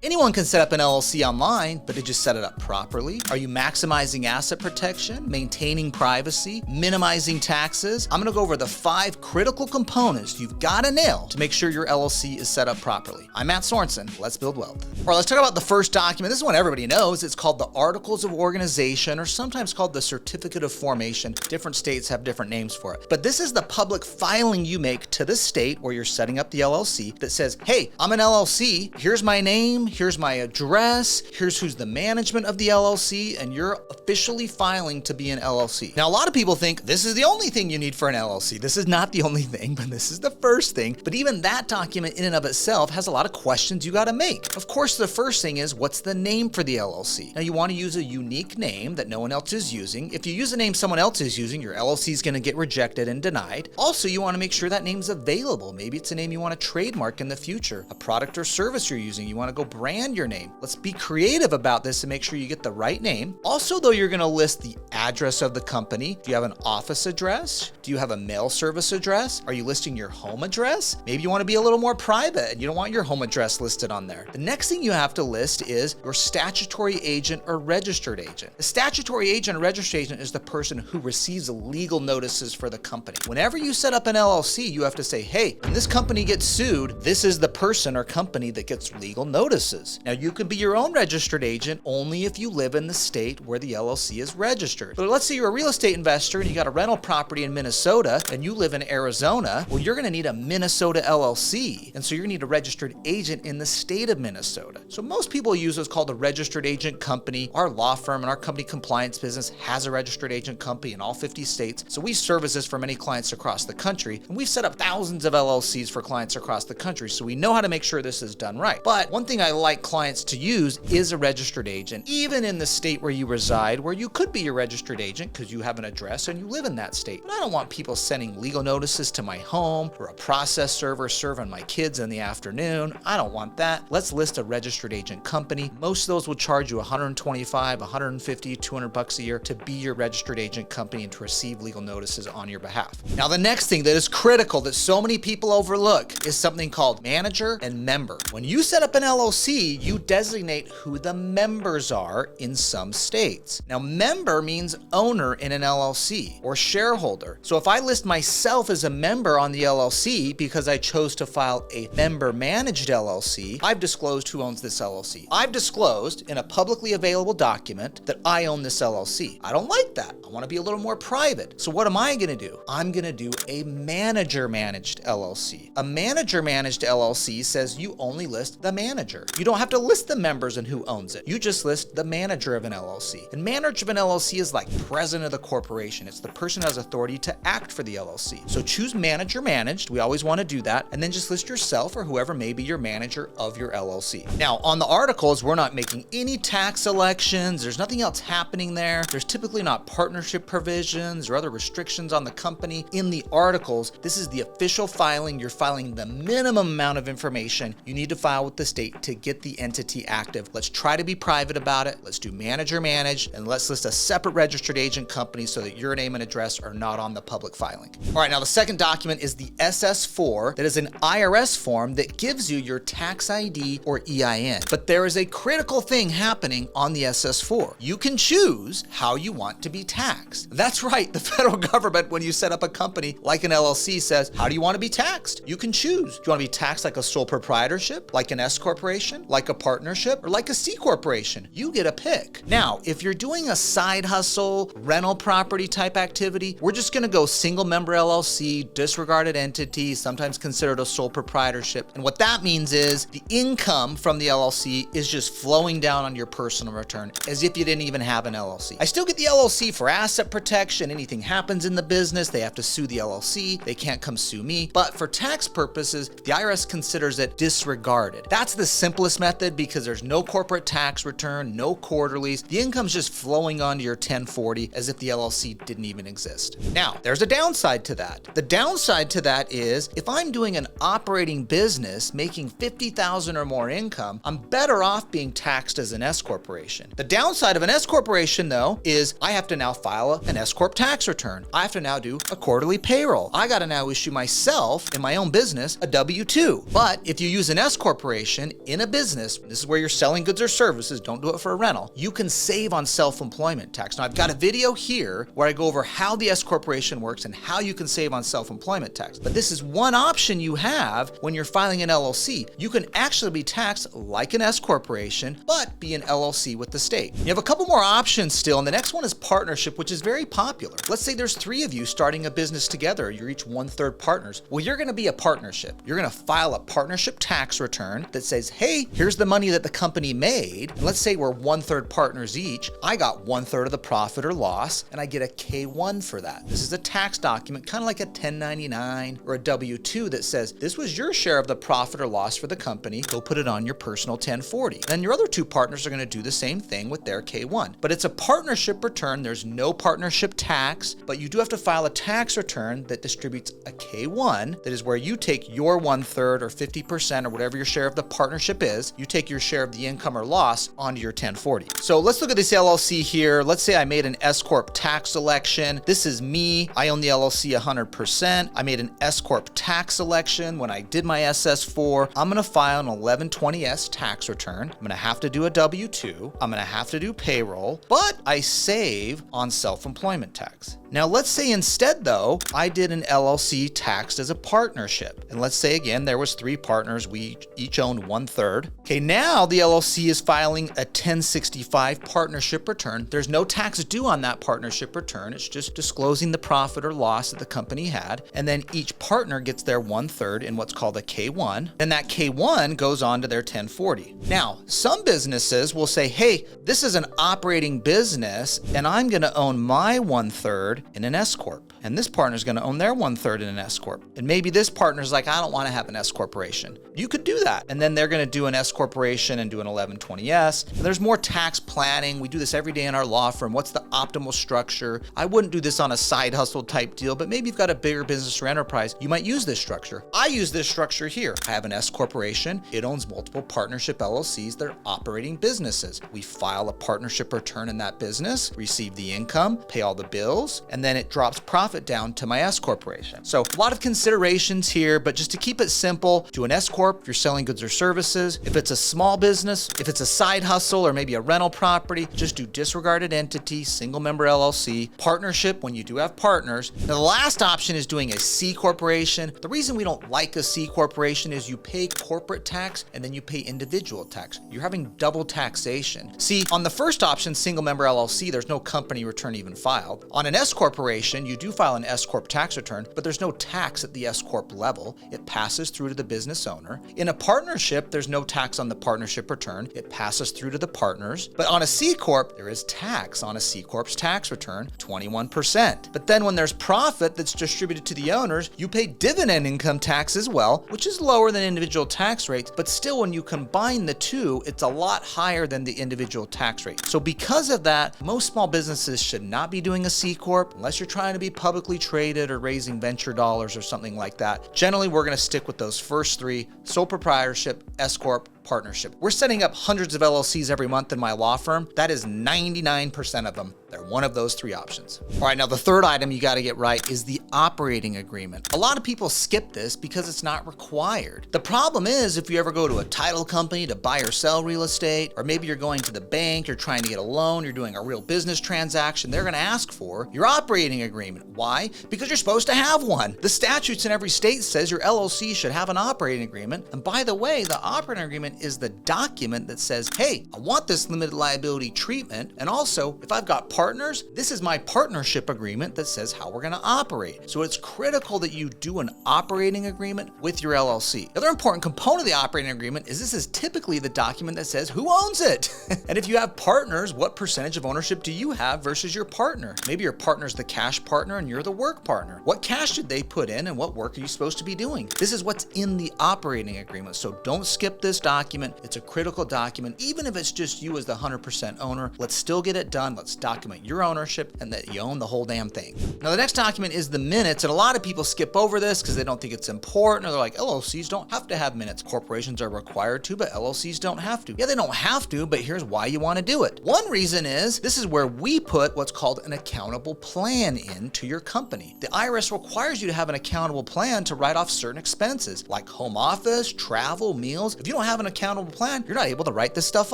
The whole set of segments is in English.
Anyone can set up an LLC online, but did you set it up properly? Are you maximizing asset protection, maintaining privacy, minimizing taxes? I'm gonna go over the 5 critical components you've gotta nail to make sure your LLC is set up properly. I'm Matt Sorensen, let's build wealth. All right, let's talk about the first document. This is one everybody knows. It's called the Articles of Organization, or sometimes called the Certificate of Formation. Different states have different names for it. But this is the public filing you make to the state where you're setting up the LLC that says, hey, I'm an LLC, here's my name, here's my address, here's who's the management of the LLC, and you're officially filing to be an LLC. Now, a lot of people think this is the only thing you need for an LLC. This is not the only thing, but this is the first thing. But even that document in and of itself has a lot of questions you gotta make. Of course, the first thing is, what's the name for the LLC? Now, you wanna use a unique name that no one else is using. If you use a name someone else is using, your LLC is gonna get rejected and denied. Also, you wanna make sure that name's available. Maybe it's a name you wanna trademark in the future, a product or service you're using. You wanna go brand your name. Let's be creative about this and make sure you get the right name. Also, though, you're gonna list the address of the company. Do you have an office address? Do you have a mail service address? Are you listing your home address? Maybe you wanna be a little more private and you don't want your home address listed on there. The next thing you have to list is your statutory agent or registered agent. The statutory agent or registered agent is the person who receives legal notices for the company. Whenever you set up an LLC, you have to say, hey, when this company gets sued, this is the person or company that gets legal notices. Now, you can be your own registered agent only if you live in the state where the LLC is registered. But let's say you're a real estate investor and you got a rental property in Minnesota and you live in Arizona. Well, you're gonna need a Minnesota LLC. And so you're gonna need a registered agent in the state of Minnesota. So most people use what's called a registered agent company. Our law firm and our company compliance business has a registered agent company in all 50 states. So we service this for many clients across the country. And we've set up thousands of LLCs for clients across the country. So we know how to make sure this is done right. But one thing I like clients to use is a registered agent, even in the state where you reside, where you could be your registered agent because you have an address and you live in that state. But I don't want people sending legal notices to my home or a process server serving my kids in the afternoon. I don't want that. Let's list a registered agent company. Most of those will charge you $125, $150, $200 a year to be your registered agent company and to receive legal notices on your behalf. Now, the next thing that is critical that so many people overlook is something called manager and member. When you set up an LLC, you designate who the members are in some states. Now, member means owner in an LLC or shareholder. So if I list myself as a member on the LLC because I chose to file a member managed LLC, I've disclosed who owns this LLC. I've disclosed in a publicly available document that I own this LLC. I don't like that. I want to be a little more private. So what am I going to do? I'm going to do a manager managed LLC. A manager managed LLC says you only list the manager. You don't have to list the members and who owns it. You just list the manager of an LLC. And manager of an LLC is like president of the corporation. It's the person who has authority to act for the LLC. So choose manager managed. We always want to do that. And then just list yourself or whoever may be your manager of your LLC. Now, on the articles, we're not making any tax elections. There's nothing else happening there. There's typically not partnership provisions or other restrictions on the company. In the articles, this is the official filing. You're filing the minimum amount of information you need to file with the state to get the entity active. Let's try to be private about it. Let's do manager managed, and let's list a separate registered agent company so that your name and address are not on the public filing. All right, now the second document is the SS4. That is an IRS form that gives you your tax ID or EIN. But there is a critical thing happening on the SS4. You can choose how you want to be taxed. That's right, the federal government, when you set up a company like an LLC, says, how do you want to be taxed? You can choose. Do you want to be taxed like a sole proprietorship, like an S corporation, like a partnership, or like a C corporation? You get a pick. Now, if you're doing a side hustle, rental property type activity, we're just gonna go single member LLC, disregarded entity, sometimes considered a sole proprietorship. And what that means is the income from the LLC is just flowing down on your personal return as if you didn't even have an LLC. I still get the LLC for asset protection. Anything happens in the business, they have to sue the LLC. They can't come sue me. But for tax purposes, the IRS considers it disregarded. That's the simplest method because there's no corporate tax return, no quarterlies. The income's just flowing onto your 1040 as if the LLC didn't even exist. Now, there's a downside to that. The downside to that is if I'm doing an operating business making $50,000 or more income, I'm better off being taxed as an S corporation. The downside of an S corporation, though, is I have to now file an S corp tax return. I have to now do a quarterly payroll. I got to now issue myself in my own business a W-2. But if you use an S corporation in a business, this is where you're selling goods or services, don't do it for a rental, you can save on self-employment tax. Now, I've got a video here where I go over how the S corporation works and how you can save on self-employment tax. But this is one option you have when you're filing an LLC. You can actually be taxed like an S corporation, but be an LLC with the state. You have a couple more options still, and the next one is partnership, which is very popular. Let's say there's 3 of you starting a business together. You're each 1/3 partners. Well, you're going to be a partnership. You're going to file a partnership tax return that says, hey, here's the money that the company made. And let's say we're 1/3 partners each. I got 1/3 of the profit or loss, and I get a K-1 for that. This is a tax document, kind of like a 1099 or a W-2 that says, this was your share of the profit or loss for the company. Go put it on your personal 1040. Then your other 2 partners are going to do the same thing with their K-1. But it's a partnership return. There's no partnership tax, but you do have to file a tax return that distributes a K-1. That is where you take your 1/3 or 50% or whatever your share of the partnership is. You take your share of the income or loss onto your 1040. So let's look at this LLC here. Let's say I made an S Corp tax election. This is me. I own the LLC 100%. I made an S Corp tax election when I did my SS4. I'm going to file an 1120S tax return. I'm going to have to do a W-2. I'm going to have to do payroll, but I save on self-employment tax. Now, let's say instead, though, I did an LLC taxed as a partnership. And let's say, again, there was 3 partners. We each owned 1/3. Okay, now the LLC is filing a 1065 partnership return. There's no tax due on that partnership return. It's just disclosing the profit or loss that the company had. And then each partner gets their 1/3 in what's called a K-1. And that K-1 goes on to their 1040. Now, some businesses will say, hey, this is an operating business, and I'm going to own my 1/3 in an S Corp. And this partner is going to own their 1/3 in an S Corp. And maybe this partner is like, I don't want to have an S Corporation. You could do that. And then they're going to do an S Corporation and do an 1120S. And there's more tax planning. We do this every day in our law firm. What's the optimal structure? I wouldn't do this on a side hustle type deal, but maybe you've got a bigger business or enterprise. You might use this structure. I use this structure here. I have an S Corporation. It owns multiple partnership LLCs that are operating businesses. We file a partnership return in that business, receive the income, pay all the bills, and then it drops profit down to my S Corporation. So a lot of considerations here, but just to keep it simple, do an S Corp if you're selling goods or services. If it's a small business, if it's a side hustle or maybe a rental property, just do disregarded entity, single member LLC, partnership when you do have partners. Now, the last option is doing a C Corporation. The reason we don't like a C Corporation is you pay corporate tax and then you pay individual tax. You're having double taxation. See, on the first option, single member LLC, there's no company return even filed. On an S Corporation, you do file an S Corp tax return, but there's no tax at the S Corp level. It passes through to the business owner. In a partnership, there's no tax on the partnership return. It passes through to the partners. But on a C Corp, there is tax on a C Corp's tax return, 21%. But then when there's profit that's distributed to the owners, you pay dividend income tax as well, which is lower than individual tax rates. But still, when you combine the two, it's a lot higher than the individual tax rate. So because of that, most small businesses should not be doing a C Corp unless you're trying to be publicly traded or raising venture dollars or something like that. Generally, we're going to stick with those first 3: sole proprietorship, S Corp, partnership. We're setting up hundreds of LLCs every month in my law firm. That is 99% of them. They're one of those 3 options. All right, now the third item you got to get right is the operating agreement. A lot of people skip this because it's not required. The problem is if you ever go to a title company to buy or sell real estate, or maybe you're going to the bank, you're trying to get a loan, you're doing a real business transaction, they're going to ask for your operating agreement. Why? Because you're supposed to have one. The statutes in every state says your LLC should have an operating agreement. And by the way, the operating agreement is the document that says, hey, I want this limited liability treatment. And also, if I've got partners, this is my partnership agreement that says how we're going to operate. So it's critical that you do an operating agreement with your LLC. The other important component of the operating agreement is this is typically the document that says who owns it. And if you have partners, what percentage of ownership do you have versus your partner? Maybe your partner's the cash partner and you're the work partner. What cash did they put in and what work are you supposed to be doing? This is what's in the operating agreement. So don't skip this document. It's a critical document. Even if it's just you as the 100% owner, let's still get it done. Let's document your ownership and that you own the whole damn thing. Now, the next document is the minutes. And a lot of people skip over this because they don't think it's important, or they're like, LLCs don't have to have minutes. Corporations are required to, but LLCs don't have to. Yeah, they don't have to, but here's why you want to do it. One reason is this is where we put what's called an accountable plan into your company. The IRS requires you to have an accountable plan to write off certain expenses like home office, travel, meals. If you don't have an accountable plan, you're not able to write this stuff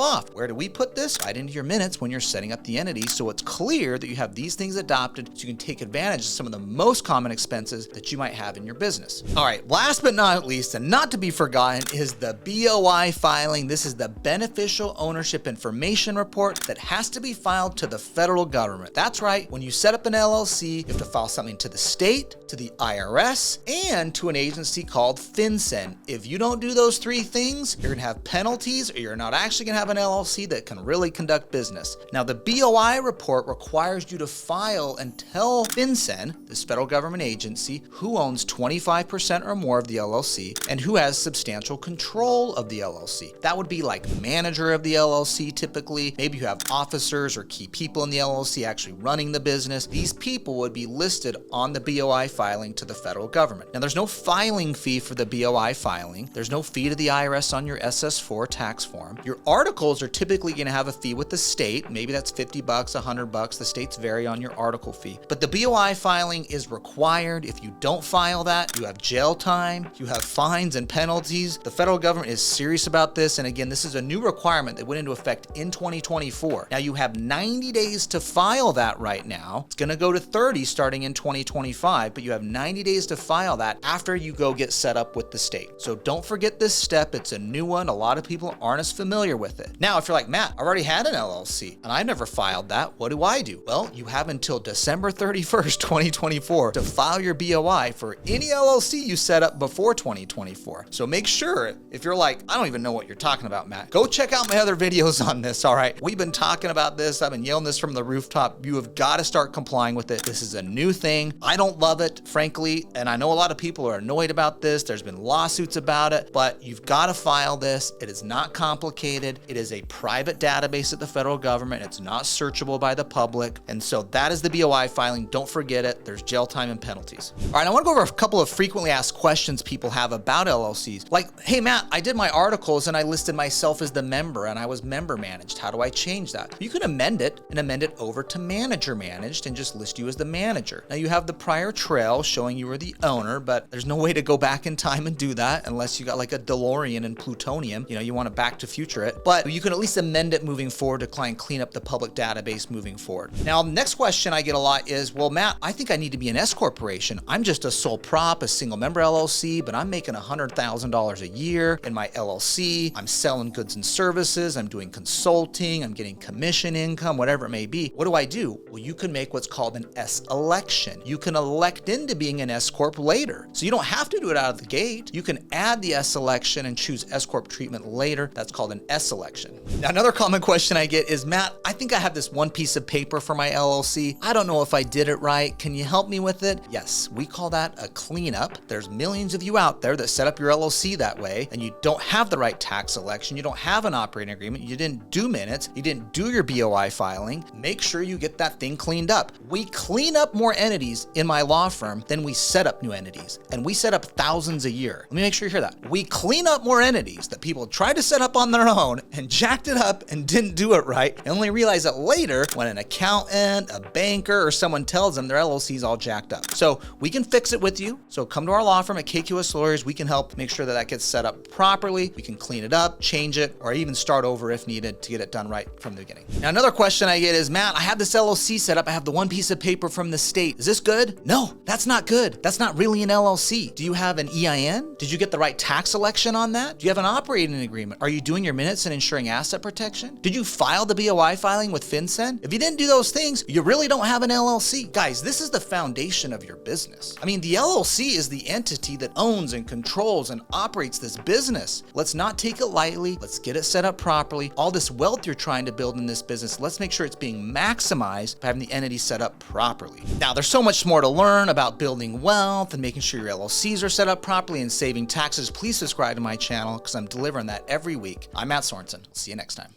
off. Where do we put this? Right into your minutes when you're setting up the entity, so it's clear that you have these things adopted so you can take advantage of some of the most common expenses that you might have in your business. All right, last but not least, and not to be forgotten, is the BOI filing. This is the Beneficial Ownership Information Report that has to be filed to the federal government. That's right, when you set up an LLC, you have to file something to the state, to the IRS, and to an agency called FinCEN. If you don't do those three things, you're gonna have penalties, or you're not actually gonna have an LLC that can really conduct business. Now, the BOI report requires you to file and tell FinCEN, this federal government agency, who owns 25% or more of the LLC and who has substantial control of the LLC. That would be like manager of the LLC typically. Maybe you have officers or key people in the LLC actually running the business. These people would be listed on the BOI filing to the federal government. Now, there's no filing fee for the BOI filing. There's no fee to the IRS on your SS4 tax form. Your articles are typically going to have a fee with the state. Maybe that's $50, $100. The states vary on your article fee. But the BOI filing is required. If you don't file that, you have jail time, you have fines and penalties. The federal government is serious about this. And again, this is a new requirement that went into effect in 2024. Now, you have 90 days to file that right now. It's going to go to 30 starting in 2025, but you have 90 days to file that after you go get set up with the state. So don't forget this step. It's a new one. A lot of people aren't as familiar with it. Now, if you're like, Matt, I already had an LLC and I never filed that, what do I do? Well, you have until December 31st, 2024 to file your BOI for any LLC you set up before 2024. So make sure, if you're like, I don't even know what you're talking about, Matt, go check out my other videos on this, all right? We've been talking about this. I've been yelling this from the rooftop. You have got to start complying with it. This is a new thing. I don't love it, frankly, and I know a lot of people are annoyed about this. There's been lawsuits about it, but you've got to file this. It is not complicated. It is a private database at the federal government. It's not searchable by the public. And so that is the BOI filing. Don't forget it. There's jail time and penalties. All right, I want to go over a couple of frequently asked questions people have about LLCs. Like, hey, Matt, I did my articles and I listed myself as the member and I was member managed. How do I change that? You can amend it and amend it over to manager managed and just list you as the manager. Now, you have the prior trail showing you were the owner, but there's no way to go back in time and do that unless you got like a DeLorean and plutonium. You know, you want to back to future it, but you can at least amend it moving forward to try and clean up the public database moving forward. Now, the next question I get a lot is, well, Matt, I think I need to be an S corporation. I'm just a sole prop, a single member LLC, but I'm making $100,000 a year in my LLC. I'm selling goods and services. I'm doing consulting. I'm getting commission income, whatever it may be. What do I do? Well, you can make what's called an S election. You can elect into being an S corp later. So you don't have to do it out of the gate. You can add the S election and choose S corp treatment later. That's called an S election. Now, another common question I get is, Matt, I think I have this one piece of paper for my LLC. I don't know if I did it right. Can you help me with it? Yes, we call that a cleanup. There's millions of you out there that set up your LLC that way, and you don't have the right tax election. You don't have an operating agreement. You didn't do minutes. You didn't do your BOI filing. Make sure you get that thing cleaned up. We clean up more entities in my law firm than we set up new entities, and we set up thousands a year. Let me make sure you hear that. We clean up more entities that people tried to set up on their own and jacked it up and didn't do it right, and only realize it later when an accountant, a banker, or someone tells them their LLC is all jacked up. So we can fix it with you. So come to our law firm at KQS Lawyers. We can help make sure that that gets set up properly. We can clean it up, change it, or even start over if needed to get it done right from the beginning. Now, another question I get is, Matt, I have this LLC set up. I have the one piece of paper from the state. Is this good? No, that's not good. That's not really an LLC. Do you have an EIN? Did you get the right tax election on that? Do you have an operating agreement? Are you doing your minutes and ensuring asset protection? Did you file the BOI filing with FinCEN? If you didn't do those things, you really don't have an LLC. Guys, this is the foundation of your business. I mean, the LLC is the entity that owns and controls and operates this business. Let's not take it lightly. Let's get it set up properly. All this wealth you're trying to build in this business, let's make sure it's being maximized by having the entity set up properly. Now, there's so much more to learn about building wealth and making sure your LLCs are set up properly and saving taxes. Please subscribe to my channel because I'm delivering that every week. I'm Matt Sorensen. See you next time.